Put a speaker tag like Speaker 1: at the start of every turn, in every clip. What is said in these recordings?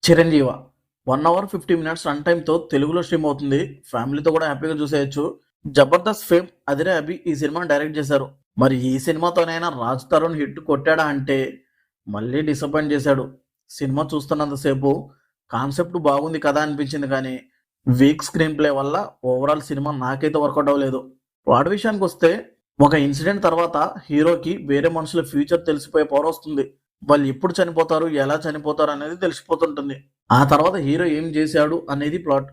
Speaker 1: Chiranjeeva 1 hour 50 minutes run టైమ్‌తో తెలుగులో stream అవుతుంది. ఫ్యామిలీతో కూడా హ్యాపీగా చూసేయొచ్చు. 'జబర్దస్త్' ఫేమ్ అదిరే అభి ఈ సినిమాని డైరెక్ట్ చేశారు. మరి ఈ సినిమాతోనైనా 'రాజ్ తరుణ్' హిట్ కొట్టాడా అంటే మళ్ళీ డిసప్పాయింట్ చేశాడు. సినిమా చూస్తున్నంత సేపు కాన్సెప్ట్ బాగుంది కదా అనిపించింది కానీ, వీక్ స్క్రీన్ ప్లే వల్ల ఓవరాల్ సినిమా నాకైతే వర్కౌట్ అవ్వలేదు. ప్లాట్ విషయానికొస్తే ఒక ఇన్సిడెంట్ తర్వాత హీరోకి వేరే మనుషుల ఫ్యూచర్ తెలిసిపోయే పవర్ వస్తుంది. వాళ్ళు ఎప్పుడు చనిపోతారు, ఎలా చనిపోతారు అనేది తెలిసిపోతుంటుంది. ఆ తర్వాత హీరో ఏం చేశాడు అనేది ప్లాట్.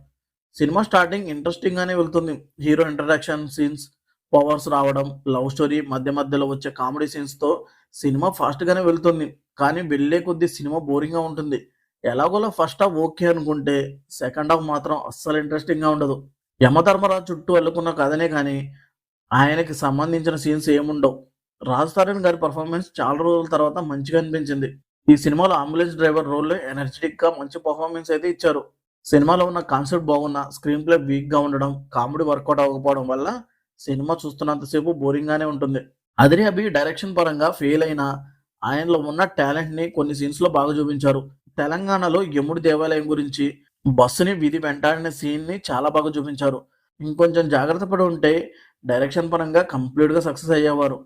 Speaker 1: సినిమా స్టార్టింగ్ ఇంట్రెస్టింగ్ గానే వెళ్తుంది. హీరో ఇంట్రడక్షన్ సీన్స్, పవర్స్ రావడం, లవ్ స్టోరీ, మధ్య మధ్యలో వచ్చే కామెడీ సీన్స్ తో సినిమా ఫాస్ట్ గానే వెళ్తుంది. కానీ వెళ్ళే కొద్దీ సినిమా బోరింగ్ గా ఉంటుంది. ఎలాగోలా ఫస్ట్ హాఫ్ ఓకే అనుకుంటే సెకండ్ హాఫ్ మాత్రం అస్సలు ఇంట్రెస్టింగ్ గా ఉండదు. యమధర్మరాజు చుట్టూ అల్లుకున్న కథనే కానీ ఆయనకి సంబంధించిన సీన్స్ ఏముండవు. రాజ్ తరుణ్ గారి పర్ఫార్మెన్స్ చాలా రోజుల తర్వాత మంచిగా అనిపించింది. ఈ సినిమాలో అంబులెన్స్ డ్రైవర్ రోల్ ఎనర్జెటిక్ గా మంచి పర్ఫార్మెన్స్ అయితే ఇచ్చారు. సినిమాలో ఉన్న కాన్సెప్ట్ బాగున్నా స్క్రీన్ ప్లే వీక్ గా ఉండడం, కామెడీ వర్కౌట్ అవ్వకపోవడం వల్ల సినిమా చూస్తున్నంతసేపు బోరింగ్ గానే ఉంటుంది. అదిరే అభి డైరెక్షన్ పరంగా ఫెయిల్ అయినా ఆయనలో ఉన్న టాలెంట్ ని కొన్ని సీన్స్ లో బాగా చూపించారు. తెలంగాణలో యముడి దేవాలయం గురించి బస్సుని విధి వెంటాడిన సీన్ ని చాలా బాగా చూపించారు. ఇంకొంచెం జాగ్రత్త పడి ఉంటే డైరెక్షన్ పరంగా కంప్లీట్ గా సక్సెస్ అయ్యేవారు.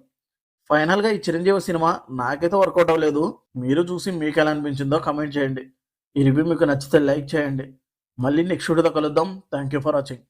Speaker 1: ఫైనల్‌గా ఈ 'చిరంజీవి' సినిమా నాకైతే వర్కౌట్ అవ్వలేదు. మీరు చూసి మీకెలా అనిపించిందో కామెంట్ చేయండి. ఈ రివ్యూ మీకు నచ్చితే లైక్ చేయండి. మళ్ళీ నెక్స్ట్ వీడియోతో కలుద్దాం. Thank you for watching.